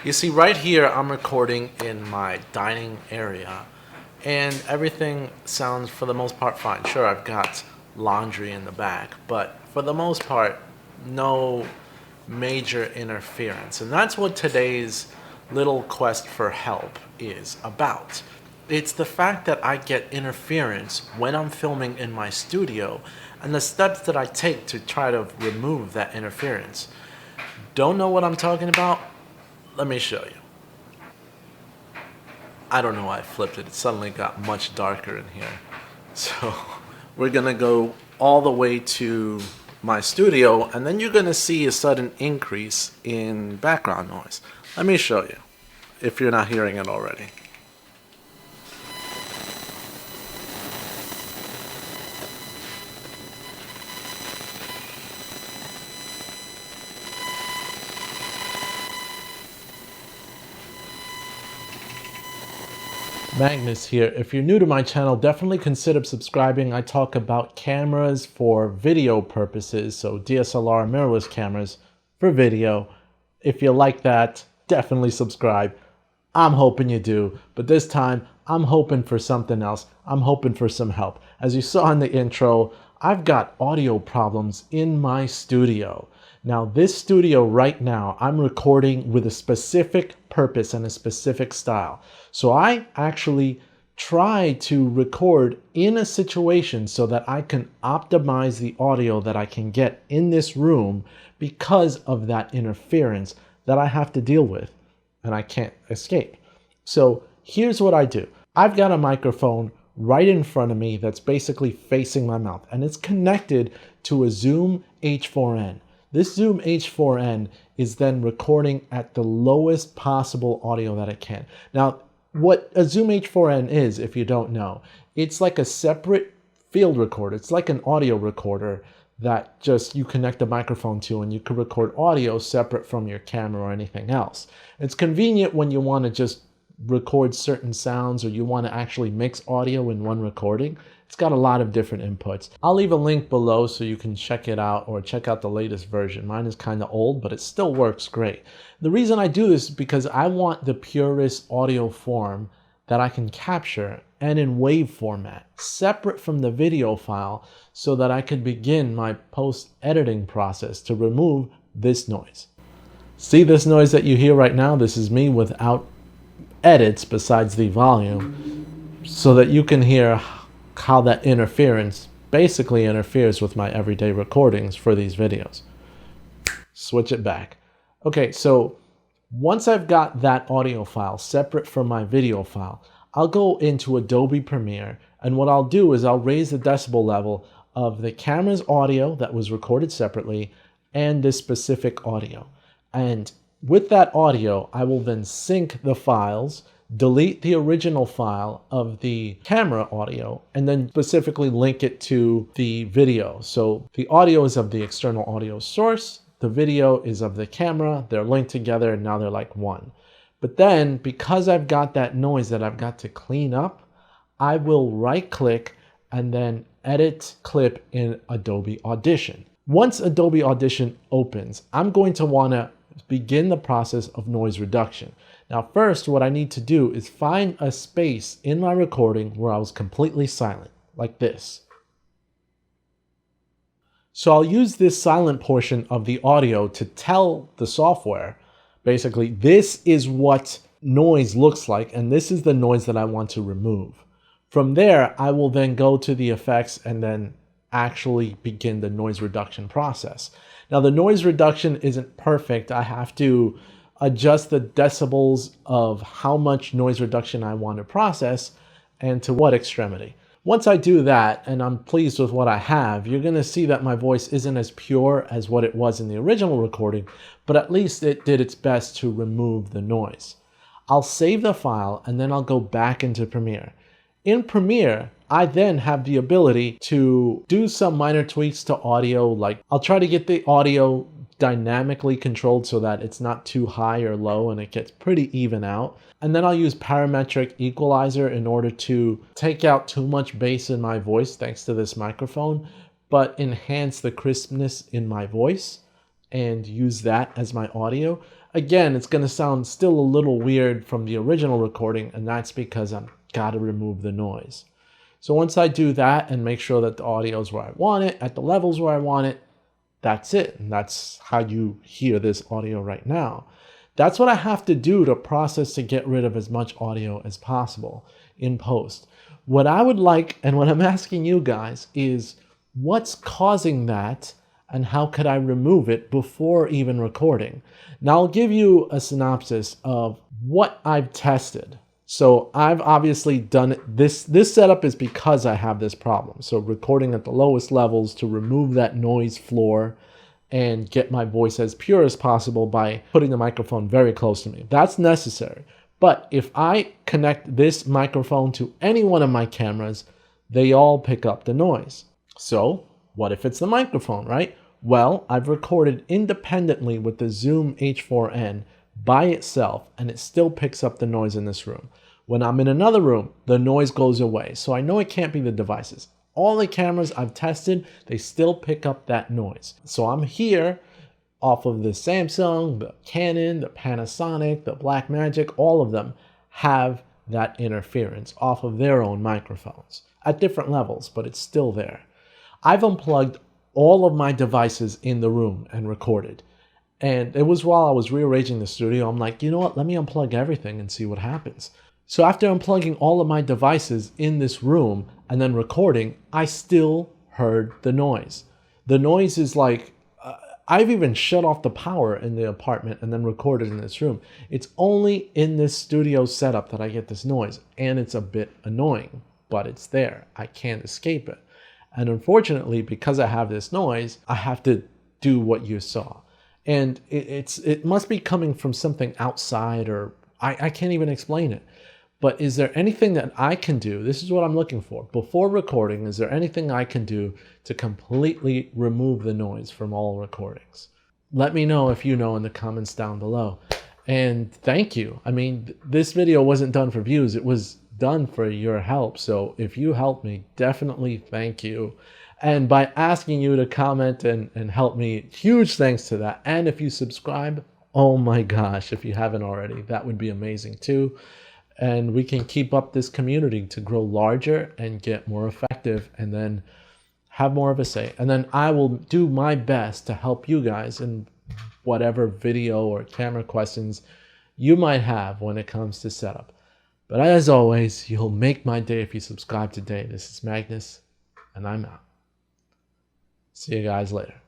You see, right here, I'm recording in my dining area, and everything sounds, for the most part, fine. Sure, I've got laundry in the back, but for the most part, no major interference. And that's what today's little quest for help is about. It's the fact that I get interference when I'm filming in my studio, and the steps that I take to try to remove that interference. Don't know what I'm talking about? Let me show you. I don't know why I flipped it. It suddenly got much darker in here. So we're gonna go all the way to my studio, and then you're gonna see a sudden increase in background noise. Let me show you, if you're not hearing it already. Magnus here. If you're new to my channel, definitely consider subscribing. I talk about cameras for video purposes, so DSLR mirrorless cameras for video. If you like that, definitely subscribe. I'm hoping you do, but this time I'm hoping for something else. I'm hoping for some help. As you saw in the intro, I've got audio problems in my studio. Now, this studio right now, I'm recording with a specific purpose and a specific style. So I actually try to record in a situation so that I can optimize the audio that I can get in this room because of that interference that I have to deal with and I can't escape. So here's what I do. I've got a microphone right in front of me that's basically facing my mouth, and it's connected to a Zoom H4n. This Zoom H4n is then recording at the lowest possible audio that it can. Now, what a Zoom H4n is, if you don't know, it's like a separate field recorder. It's like an audio recorder that just you connect a microphone to, and you can record audio separate from your camera or anything else. It's convenient when you want to just record certain sounds or you want to actually mix audio in one recording. It's got a lot of different inputs. I'll leave a link below so you can check it out or check out the latest version. Mine is kind of old, but it still works great. The reason I do this is because I want the purest audio form that I can capture and in wave format, separate from the video file, so that I can begin my post-editing process to remove this noise. See this noise that you hear right now? This is me without edits besides the volume, so that you can hear how that interference basically interferes with my everyday recordings for these videos. Switch it back. Okay, so once I've got that audio file separate from my video file, I'll go into Adobe Premiere, and what I'll do is I'll raise the decibel level of the camera's audio that was recorded separately and this specific audio. And with that audio, I will then sync the files, delete the original file of the camera audio, and then specifically link it to the video. So the audio is of the external audio source, the video is of the camera, they're linked together, and now they're like one. But then, because I've got that noise that I've got to clean up, I will right-click and then edit clip in Adobe Audition. Once Adobe Audition opens, I'm going to want to begin the process of noise reduction. Now, first, what I need to do is find a space in my recording where I was completely silent, like this. So I'll use this silent portion of the audio to tell the software, basically, this is what noise looks like, and this is the noise that I want to remove. From there, I will then go to the effects and then actually begin the noise reduction process. Now, the noise reduction isn't perfect. I have to adjust the decibels of how much noise reduction I want to process and to what extremity. Once I do that, and I'm pleased with what I have, you're going to see that my voice isn't as pure as what it was in the original recording, but at least it did its best to remove the noise. I'll save the file, and then I'll go back into Premiere. In Premiere, I then have the ability to do some minor tweaks to audio, like I'll try to get the audio dynamically controlled so that it's not too high or low and it gets pretty even out. And then I'll use parametric equalizer in order to take out too much bass in my voice thanks to this microphone, but enhance the crispness in my voice. and use that as my audio. Again, it's going to sound still a little weird from the original recording, and that's because I've got to remove the noise. So once I do that and make sure that the audio is where I want it, at the levels where I want it, that's it. And that's how you hear this audio right now. That's what I have to do to process to get rid of as much audio as possible in post. What I would like, and what I'm asking you guys, is what's causing that and how could I remove it before even recording? Now I'll give you a synopsis of what I've tested. So I've obviously done it. This setup is because I have this problem. So recording at the lowest levels to remove that noise floor and get my voice as pure as possible by putting the microphone very close to me. That's necessary. But if I connect this microphone to any one of my cameras, they all pick up the noise. So what if it's the microphone, right? Well, I've recorded independently with the Zoom H4n by itself, and it still picks up the noise in this room. When I'm in another room, the noise goes away. So I know it can't be the devices. All the cameras I've tested, they still pick up that noise. So I'm here off of the Samsung, the Canon, the Panasonic, the Blackmagic, all of them have that interference off of their own microphones at different levels, but it's still there. I've unplugged all of my devices in the room and recorded. And it was while I was rearranging the studio, I'm like, you know what, let me unplug everything and see what happens. So after unplugging all of my devices in this room and then recording, I still heard the noise. The noise is like, I've even shut off the power in the apartment and then recorded in this room. It's only in this studio setup that I get this noise, and it's a bit annoying, but it's there. I can't escape it. And unfortunately, because I have this noise, I have to do what you saw. And it must be coming from something outside, or I can't even explain it. But is there anything that I can do? This is what I'm looking for. Before recording, is there anything I can do to completely remove the noise from all recordings? Let me know if you know in the comments down below. And thank you. I mean, this video wasn't done for views. It was done for your help. So if you helped me, definitely thank you. And by asking you to comment and help me, huge thanks to that. And if you subscribe, oh my gosh, if you haven't already, that would be amazing too. And we can keep up this community to grow larger and get more effective and then have more of a say. And then I will do my best to help you guys in whatever video or camera questions you might have when it comes to setup. But as always, you'll make my day if you subscribe today. This is Magnus, and I'm out. See you guys later.